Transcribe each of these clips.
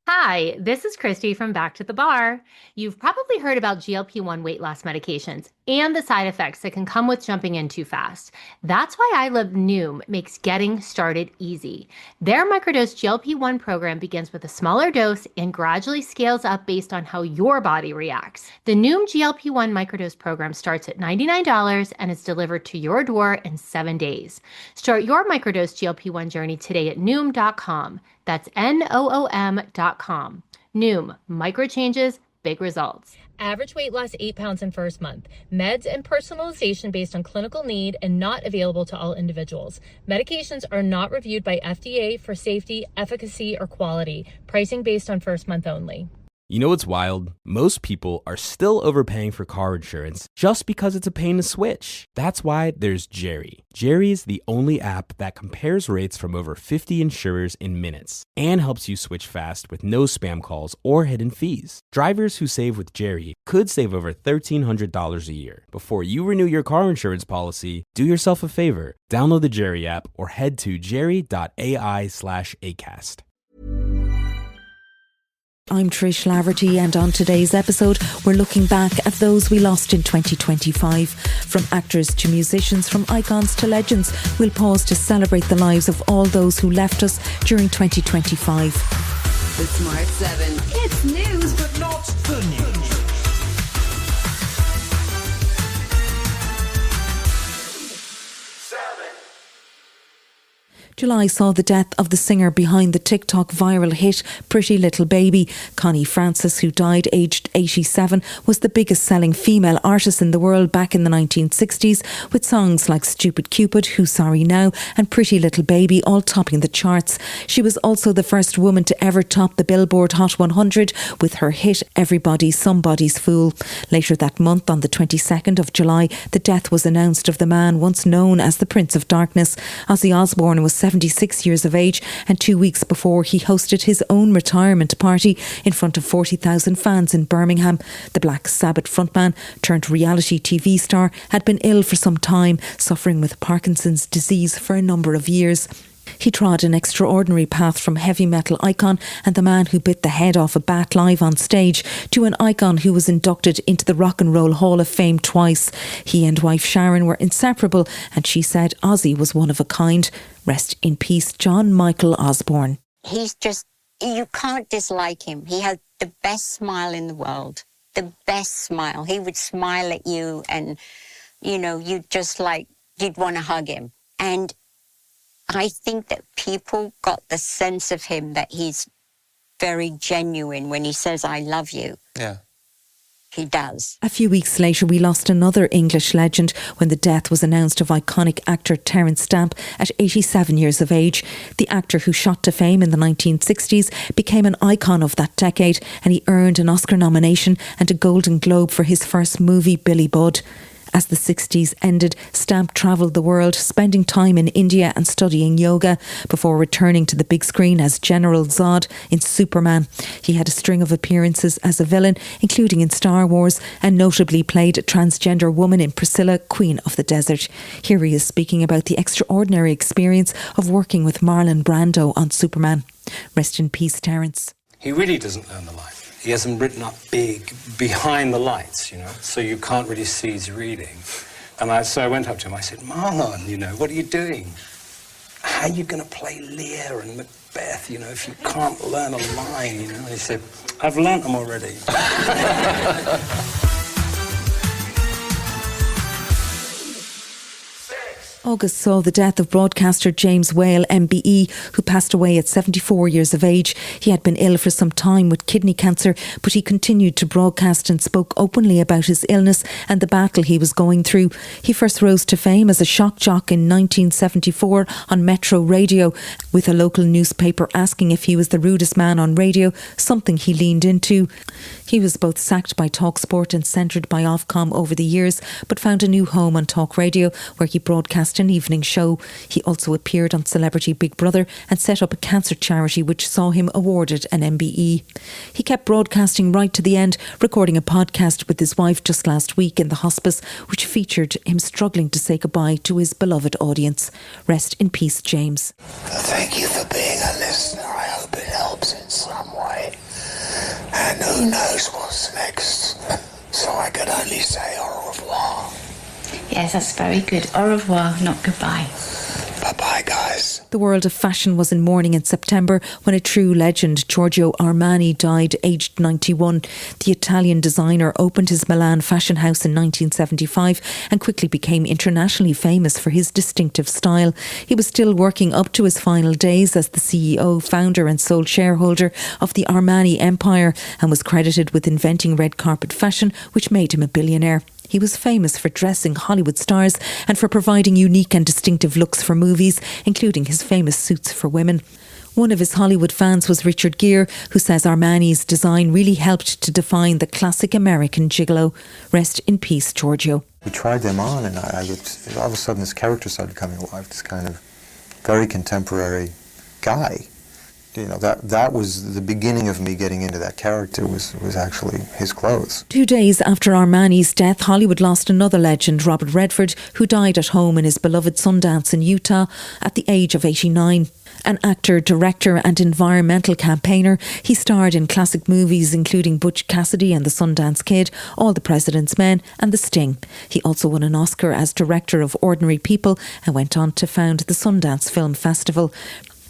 Hi, this is Christy from Back to the Bar. You've probably heard about GLP-1 weight loss medications and the side effects that can come with jumping in too fast. That's why I Love Noom makes getting started easy. Their microdose GLP-1 program begins with a smaller dose and gradually scales up based on how your body reacts. The Noom GLP-1 microdose program starts at $99 and is delivered to your door in 7 days. Start your microdose GLP-1 journey today at Noom.com. That's Noom.com. Noom, micro changes, big results. Average weight loss 8 pounds in first month. Meds and personalization based on clinical need and not available to all individuals. Medications are not reviewed by FDA for safety, efficacy, or quality. Pricing based on first month only. You know what's wild? Most people are still overpaying for car insurance just because it's a pain to switch. That's why there's Jerry. Jerry is the only app that compares rates from over 50 insurers in minutes and helps you switch fast with no spam calls or hidden fees. Drivers who save with Jerry could save over $1,300 a year. Before you renew your car insurance policy, do yourself a favor. Download the Jerry app or head to jerry.ai/acast. I'm Trish Laverty, and on today's episode we're looking back at those we lost in 2025. From actors to musicians, from icons to legends, we'll pause to celebrate the lives of all those who left us during 2025. The Smart 7. It's news, but not the news. July saw the death of the singer behind the TikTok viral hit Pretty Little Baby. Connie Francis, who died aged 87, was the biggest selling female artist in the world back in the 1960s, with songs like Stupid Cupid, Who's Sorry Now and Pretty Little Baby all topping the charts. She was also the first woman to ever top the Billboard Hot 100 with her hit Everybody's Somebody's Fool. Later that month, on the 22nd of July, the death was announced of the man once known as the Prince of Darkness. Ozzy Osbourne was 76 years of age, and 2 weeks before he hosted his own retirement party in front of 40,000 fans in Birmingham. The Black Sabbath frontman turned reality TV star had been ill for some time, suffering with Parkinson's disease for a number of years. He trod an extraordinary path from heavy metal icon and the man who bit the head off a bat live on stage to an icon who was inducted into the Rock and Roll Hall of Fame twice. He and wife Sharon were inseparable, and she said Ozzy was one of a kind. Rest in peace, John Michael Osborne. He's just, you can't dislike him. He had the best smile in the world. The best smile. He would smile at you and, you'd just you'd want to hug him. And I think that people got the sense of him that he's very genuine when he says, I love you. Yeah. He does. A few weeks later, we lost another English legend when the death was announced of iconic actor Terence Stamp at 87 years of age. The actor who shot to fame in the 1960s became an icon of that decade, and he earned an Oscar nomination and a Golden Globe for his first movie, Billy Budd. As the 60s ended, Stamp travelled the world, spending time in India and studying yoga before returning to the big screen as General Zod in Superman. He had a string of appearances as a villain, including in Star Wars, and notably played a transgender woman in Priscilla, Queen of the Desert. Here he is speaking about the extraordinary experience of working with Marlon Brando on Superman. Rest in peace, Terence. He really doesn't learn the line. He has them written up big behind the lights, so you can't really see he's reading. And so I went up to him, I said, Marlon, what are you doing? How are you going to play Lear and Macbeth, if you can't learn a line, And he said, I've learnt them already. August saw the death of broadcaster James Whale, MBE, who passed away at 74 years of age. He had been ill for some time with kidney cancer, but he continued to broadcast and spoke openly about his illness and the battle he was going through. He first rose to fame as a shock jock in 1974 on Metro Radio, with a local newspaper asking if he was the rudest man on radio, something he leaned into. He was both sacked by TalkSport and censored by Ofcom over the years, but found a new home on Talk Radio, where he broadcast an evening show. He also appeared on Celebrity Big Brother and set up a cancer charity which saw him awarded an MBE. He kept broadcasting right to the end, recording a podcast with his wife just last week in the hospice, which featured him struggling to say goodbye to his beloved audience. Rest in peace, James. Thank you for being a listener. I hope it helps in some way. And who knows what's next. So I can only say au revoir. Yes, that's very good. Au revoir, not goodbye. Bye-bye, guys. The world of fashion was in mourning in September when a true legend, Giorgio Armani, died aged 91. The Italian designer opened his Milan fashion house in 1975 and quickly became internationally famous for his distinctive style. He was still working up to his final days as the CEO, founder and sole shareholder of the Armani empire and was credited with inventing red carpet fashion, which made him a billionaire. He was famous for dressing Hollywood stars and for providing unique and distinctive looks for movies, including his famous suits for women. One of his Hollywood fans was Richard Gere, who says Armani's design really helped to define the classic American gigolo. Rest in peace, Giorgio. We tried them on and I would, all of a sudden this character started coming alive, this kind of very contemporary guy. You know, that was the beginning of me getting into that character, was actually his clothes. 2 days after Armani's death, Hollywood lost another legend, Robert Redford, who died at home in his beloved Sundance in Utah at the age of 89. An actor, director and environmental campaigner, he starred in classic movies including Butch Cassidy and the Sundance Kid, All the President's Men and The Sting. He also won an Oscar as director of Ordinary People and went on to found the Sundance Film Festival.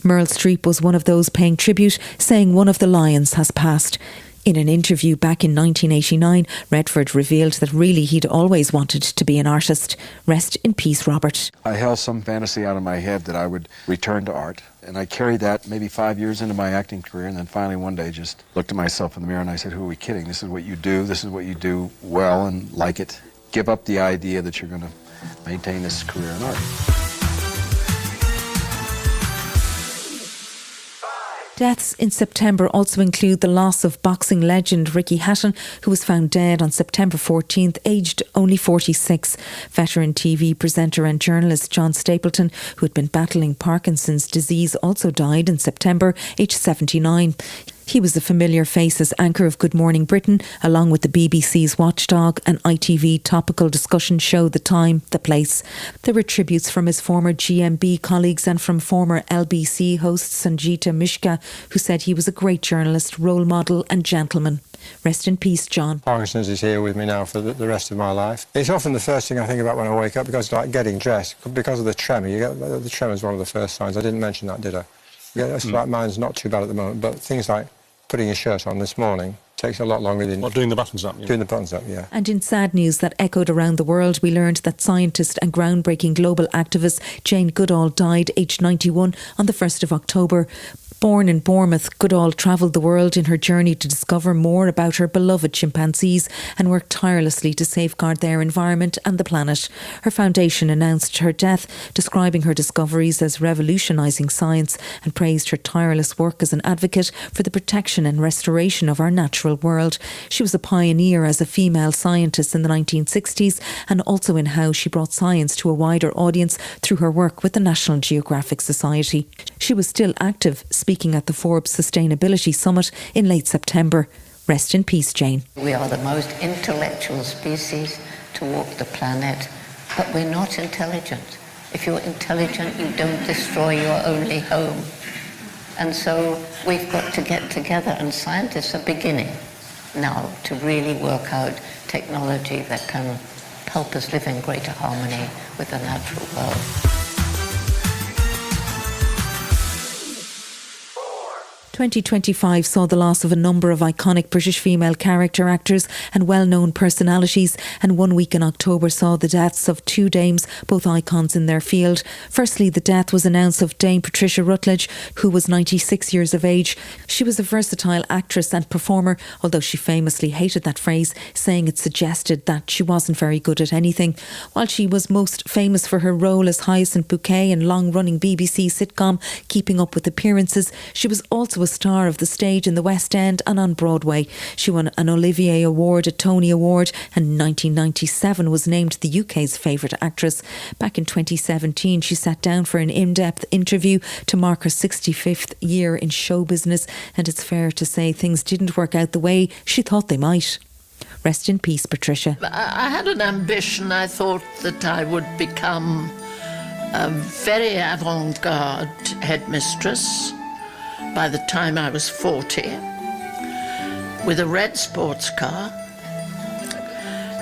Meryl Streep was one of those paying tribute, saying one of the lions has passed. In an interview back in 1989, Redford revealed that really he'd always wanted to be an artist. Rest in peace, Robert. I held some fantasy out of my head that I would return to art, and I carried that maybe 5 years into my acting career, and then finally one day just looked at myself in the mirror and I said, who are we kidding? This is what you do. This is what you do well and like it. Give up the idea that you're going to maintain this career in art. Deaths in September also include the loss of boxing legend Ricky Hatton, who was found dead on September 14th, aged only 46. Veteran TV presenter and journalist John Stapleton, who had been battling Parkinson's disease, also died in September, aged 79. He was a familiar face as anchor of Good Morning Britain, along with the BBC's Watchdog and ITV topical discussion show The Time, The Place. There were tributes from his former GMB colleagues and from former LBC host Sangeeta Mishka, who said he was a great journalist, role model and gentleman. Rest in peace, John. Parkinson's is here with me now for the rest of my life. It's often the first thing I think about when I wake up because, like, getting dressed, because of the tremor. The tremor is one of the first signs. I didn't mention that, did I? Like mine's not too bad at the moment, but things like putting a shirt on this morning takes a lot longer than... What, doing the buttons up? Doing the buttons up, yeah. And in sad news that echoed around the world, we learned that scientist and groundbreaking global activist Jane Goodall died aged 91 on the 1st of October. Born in Bournemouth, Goodall travelled the world in her journey to discover more about her beloved chimpanzees and worked tirelessly to safeguard their environment and the planet. Her foundation announced her death, describing her discoveries as revolutionising science, and praised her tireless work as an advocate for the protection and restoration of our natural world. She was a pioneer as a female scientist in the 1960s and also in how she brought science to a wider audience through her work with the National Geographic Society. She was still active, speaking at the Forbes Sustainability Summit in late September. Rest in peace, Jane. We are the most intellectual species to walk the planet, but we're not intelligent. If you're intelligent, you don't destroy your only home. And so we've got to get together, and scientists are beginning now to really work out technology that can help us live in greater harmony with the natural world. 2025 saw the loss of a number of iconic British female character actors and well-known personalities, and 1 week in October saw the deaths of two dames, both icons in their field. Firstly, the death was announced of Dame Patricia Rutledge, who was 96 years of age. She was a versatile actress and performer, although she famously hated that phrase, saying it suggested that she wasn't very good at anything. While she was most famous for her role as Hyacinth Bouquet in long-running BBC sitcom Keeping Up with Appearances, she was also a star of the stage in the West End and on Broadway. She won an Olivier Award, a Tony Award, and in 1997 was named the UK's favourite actress. Back in 2017, she sat down for an in-depth interview to mark her 65th year in show business, and it's fair to say things didn't work out the way she thought they might. Rest in peace, Patricia. I had an ambition. I thought that I would become a very avant-garde headmistress by the time I was 40, with a red sports car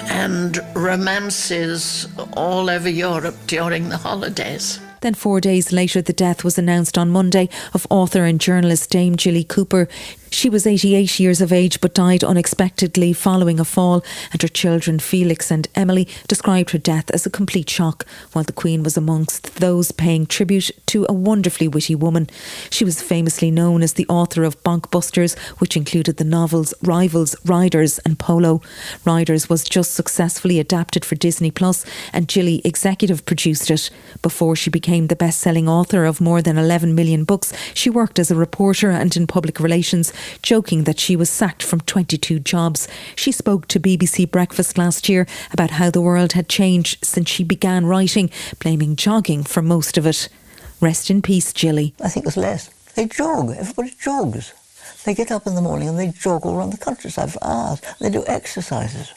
and romances all over Europe during the holidays. Then 4 days later, the death was announced on Monday of author and journalist Dame Gilly Cooper. She was 88 years of age but died unexpectedly following a fall, and her children Felix and Emily described her death as a complete shock, while the Queen was amongst those paying tribute to a wonderfully witty woman. She was famously known as the author of Bonkbusters, which included the novels Rivals, Riders and Polo. Riders was just successfully adapted for Disney Plus, and Gilly executive produced it. Before she became the best-selling author of more than 11 million books, she worked as a reporter and in public relations, joking that she was sacked from 22 jobs. She spoke to BBC Breakfast last year about how the world had changed since she began writing, blaming jogging for most of it. Rest in peace, Gilly. I think it's less. They jog. Everybody jogs. They get up in the morning and they jog all around the countryside for hours. They do exercises.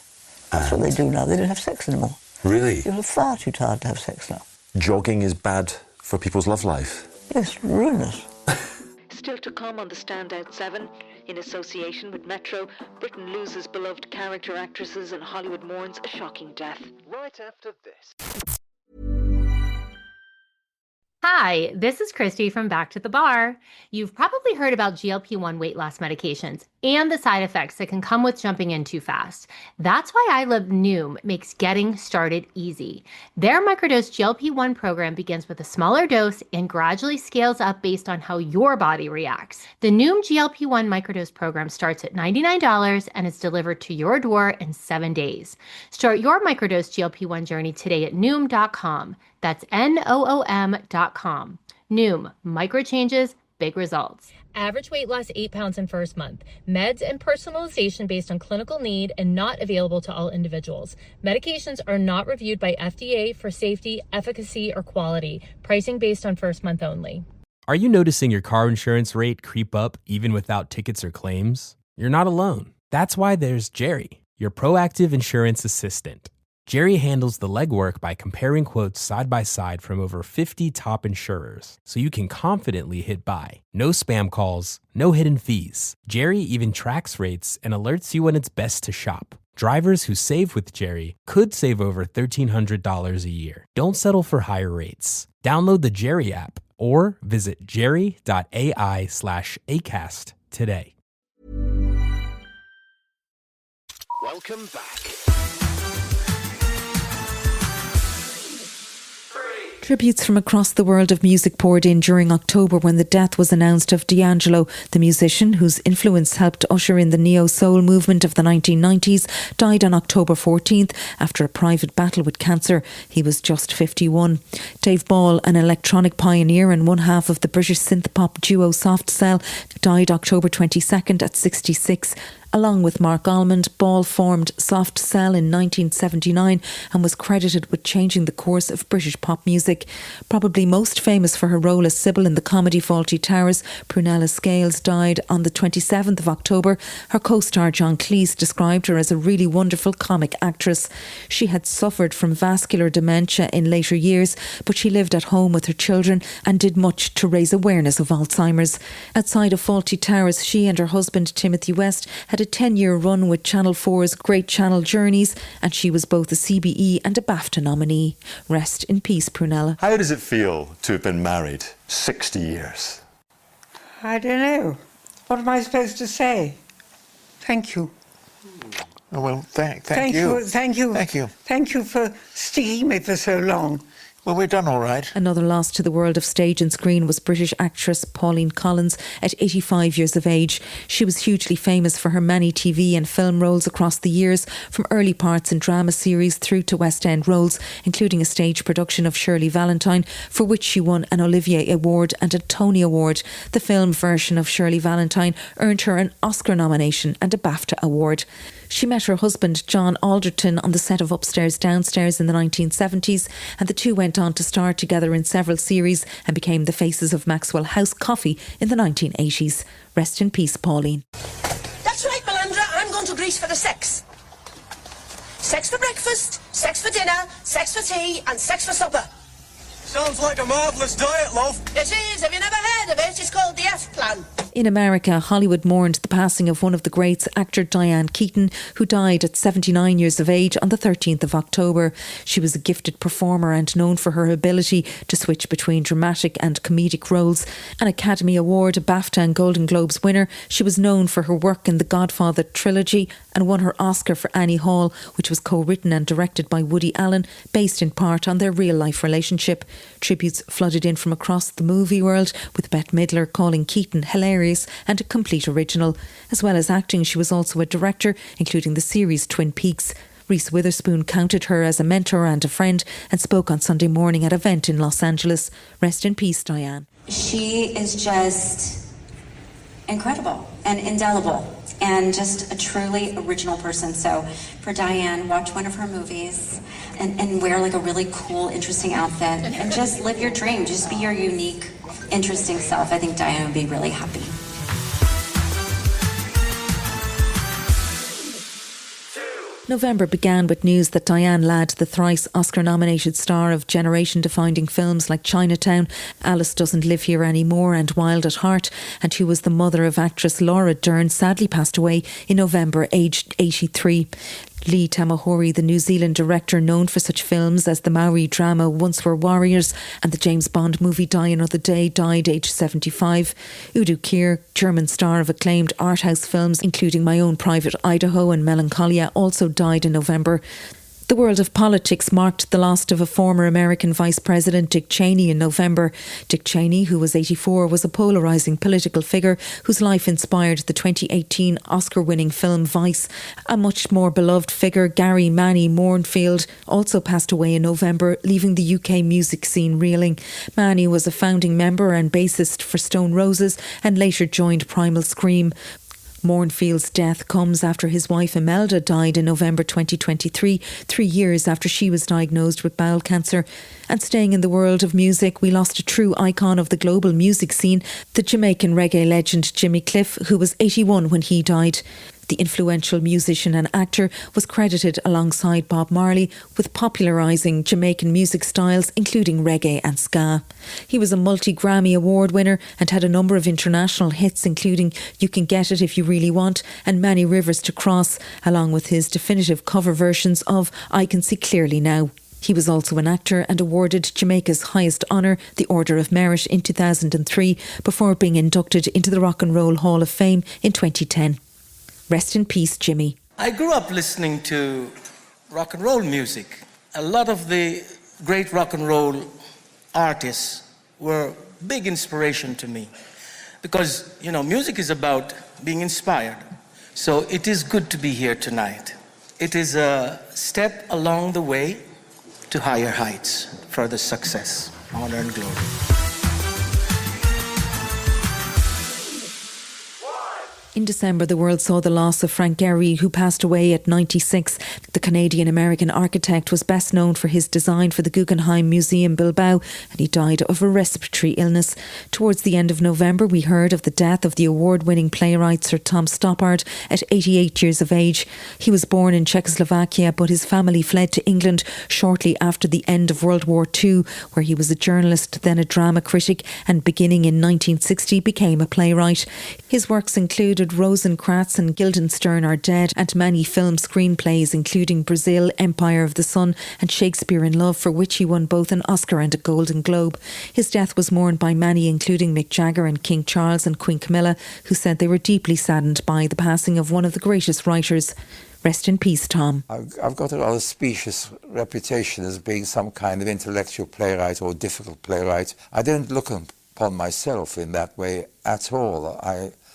That's what they do now. They don't have sex anymore. Really? You're far too tired to have sex now. Jogging is bad for people's love life. Yes, ruinous. Still to come on the Standout 7. In association with Metro, Britain loses beloved character actresses and Hollywood mourns a shocking death. Right after this. Hi, this is Christy from Back to the Bar. You've probably heard about GLP-1 weight loss medications and the side effects that can come with jumping in too fast. That's why I Love Noom makes getting started easy. Their microdose GLP-1 program begins with a smaller dose and gradually scales up based on how your body reacts. The Noom GLP-1 microdose program starts at $99 and is delivered to your door in 7 days. Start your microdose GLP-1 journey today at Noom.com. That's Noom.com. Noom, micro changes, big results. Average weight loss 8 pounds in first month. Meds and personalization based on clinical need and not available to all individuals. Medications are not reviewed by FDA for safety, efficacy, or quality. Pricing based on first month only. Are you noticing your car insurance rate creep up even without tickets or claims? You're not alone. That's why there's Jerry, your proactive insurance assistant. Jerry handles the legwork by comparing quotes side by side from over 50 top insurers, so you can confidently hit buy. No spam calls, no hidden fees. Jerry even tracks rates and alerts you when it's best to shop. Drivers who save with Jerry could save over $1,300 a year. Don't settle for higher rates. Download the Jerry app or visit jerry.ai/ACAST today. Welcome back. Tributes from across the world of music poured in during October when the death was announced of D'Angelo. The musician, whose influence helped usher in the neo-soul movement of the 1990s, died on October 14th after a private battle with cancer. He was just 51. Dave Ball, an electronic pioneer and one half of the British synth-pop duo Soft Cell, died October 22nd at 66. Along with Mark Almond, Ball formed Soft Cell in 1979 and was credited with changing the course of British pop music. Probably most famous for her role as Sybil in the comedy Fawlty Towers, Prunella Scales died on the 27th of October. Her co-star John Cleese described her as a really wonderful comic actress. She had suffered from vascular dementia in later years, but she lived at home with her children and did much to raise awareness of Alzheimer's. Outside of Fawlty Towers, she and her husband Timothy West had a 10-year run with Channel 4's Great Channel Journeys, and she was both a CBE and a BAFTA nominee. Rest in peace, Prunella. How does it feel to have been married 60 years? I don't know. What am I supposed to say? Thank you. Oh, well, thank you. Thank you. Thank you. Thank you for sticking me for so long. Well, we've done all right. Another loss to the world of stage and screen was British actress Pauline Collins at 85 years of age. She was hugely famous for her many TV and film roles across the years, from early parts in drama series through to West End roles, including a stage production of Shirley Valentine, for which she won an Olivier Award and a Tony Award. The film version of Shirley Valentine earned her an Oscar nomination and a BAFTA Award. She met her husband, John Alderton, on the set of Upstairs Downstairs in the 1970s, and the two went on to star together in several series and became the faces of Maxwell House Coffee in the 1980s. Rest in peace, Pauline. That's right, Melandra. I'm going to Greece for the sex. Sex for breakfast, sex for dinner, sex for tea, and sex for supper. Sounds like a marvellous diet, love. It is. Have you never heard of it? It's called the F Plan. In America, Hollywood mourned the passing of one of the greats, actor Diane Keaton, who died at 79 years of age on the 13th of October. She was a gifted performer and known for her ability to switch between dramatic and comedic roles. An Academy Award, a BAFTA and Golden Globes winner, she was known for her work in the Godfather trilogy and won her Oscar for Annie Hall, which was co-written and directed by Woody Allen, based in part on their real-life relationship. Tributes flooded in from across the movie world, with Bette Midler calling Keaton hilarious and a complete original. As well as acting, she was also a director, including the series Twin Peaks. Reese Witherspoon counted her as a mentor and a friend and spoke on Sunday morning at an event in Los Angeles. Rest in peace, Diane. She is just incredible and indelible and just a truly original person. So for Diane, watch one of her movies and wear like a really cool, interesting outfit and just live your dream. Just be your unique, interesting self. I think Diane would be really happy. November began with news that Diane Ladd, the thrice Oscar-nominated star of generation-defining films like Chinatown, Alice Doesn't Live Here Anymore and Wild at Heart, and who was the mother of actress Laura Dern, sadly passed away in November, aged 83. Lee Tamahori, the New Zealand director known for such films as the Maori drama Once Were Warriors and the James Bond movie Die Another Day, died aged 75. Udo Kier, German star of acclaimed art house films including My Own Private Idaho and Melancholia, also died in November. The world of politics marked the loss of a former American Vice President, Dick Cheney, in November. Dick Cheney, who was 84, was a polarising political figure whose life inspired the 2018 Oscar-winning film Vice. A much more beloved figure, Gary Manny Moorfield, also passed away in November, leaving the UK music scene reeling. Manny was a founding member and bassist for Stone Roses and later joined Primal Scream. Moorfield's death comes after his wife Imelda died in November 2023, 3 years after she was diagnosed with bowel cancer. And staying in the world of music, we lost a true icon of the global music scene, the Jamaican reggae legend Jimmy Cliff, who was 81 when he died. The influential musician and actor was credited alongside Bob Marley with popularising Jamaican music styles including reggae and ska. He was a multi-Grammy Award winner and had a number of international hits including You Can Get It If You Really Want and Many Rivers to Cross, along with his definitive cover versions of I Can See Clearly Now. He was also an actor and awarded Jamaica's highest honour, the Order of Merit, in 2003 before being inducted into the Rock and Roll Hall of Fame in 2010. Rest in peace, Jimmy. I grew up listening to rock and roll music. A lot of the great rock and roll artists were big inspiration to me because, you know, music is about being inspired. So it is good to be here tonight. It is a step along the way to higher heights, further success, honor and glory. In December, the world saw the loss of Frank Gehry, who passed away at 96. The Canadian-American architect was best known for his design for the Guggenheim Museum Bilbao, and he died of a respiratory illness. Towards the end of November, we heard of the death of the award-winning playwright Sir Tom Stoppard at 88 years of age. He was born in Czechoslovakia, but his family fled to England shortly after the end of World War II, where he was a journalist, then a drama critic, and beginning in 1960 became a playwright. His works included Rosencrantz and Guildenstern Are Dead and many film screenplays including Brazil, Empire of the Sun and Shakespeare in Love, for which he won both an Oscar and a Golden Globe. His death was mourned by many including Mick Jagger and King Charles and Queen Camilla, who said they were deeply saddened by the passing of one of the greatest writers. Rest in peace, Tom. I've got a rather specious reputation as being some kind of intellectual playwright or difficult playwright. I don't look upon myself in that way at all.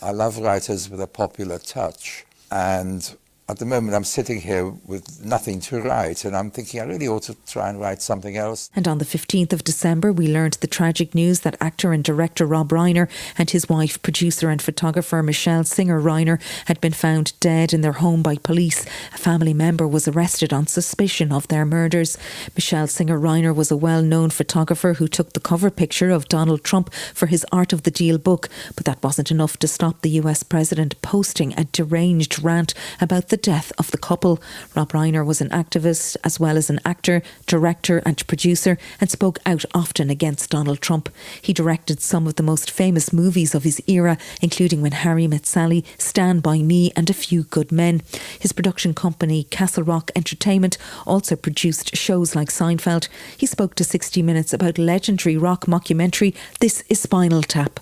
I love writers with a popular touch, and at the moment I'm sitting here with nothing to write and I'm thinking I really ought to try and write something else. And on the 15th of December we learned the tragic news that actor and director Rob Reiner and his wife, producer and photographer Michelle Singer Reiner had been found dead in their home by police. A family member was arrested on suspicion of their murders. Michelle Singer Reiner was a well-known photographer who took the cover picture of Donald Trump for his Art of the Deal book, but that wasn't enough to stop the US president posting a deranged rant about the the death of the couple. Rob Reiner was an activist as well as an actor, director and producer, and spoke out often against Donald Trump. He directed some of the most famous movies of his era, including When Harry Met Sally, Stand By Me and A Few Good Men. His production company, Castle Rock Entertainment, also produced shows like Seinfeld. He spoke to 60 Minutes about legendary rock mockumentary This Is Spinal Tap.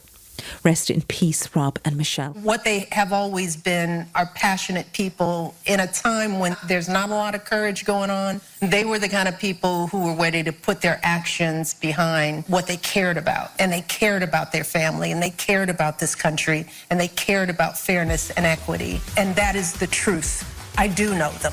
Rest in peace, Rob and Michelle. What they have always been are passionate people in a time when there's not a lot of courage going on. They were the kind of people who were ready to put their actions behind what they cared about. And they cared about their family, and they cared about this country, and they cared about fairness and equity. And that is the truth. I do know them.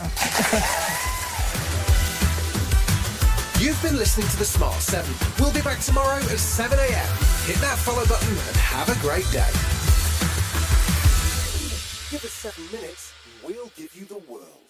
You've been listening to The Smart 7. We'll be back tomorrow at 7 a.m. Hit that follow button and have a great day. Give us 7 minutes and we'll give you the world.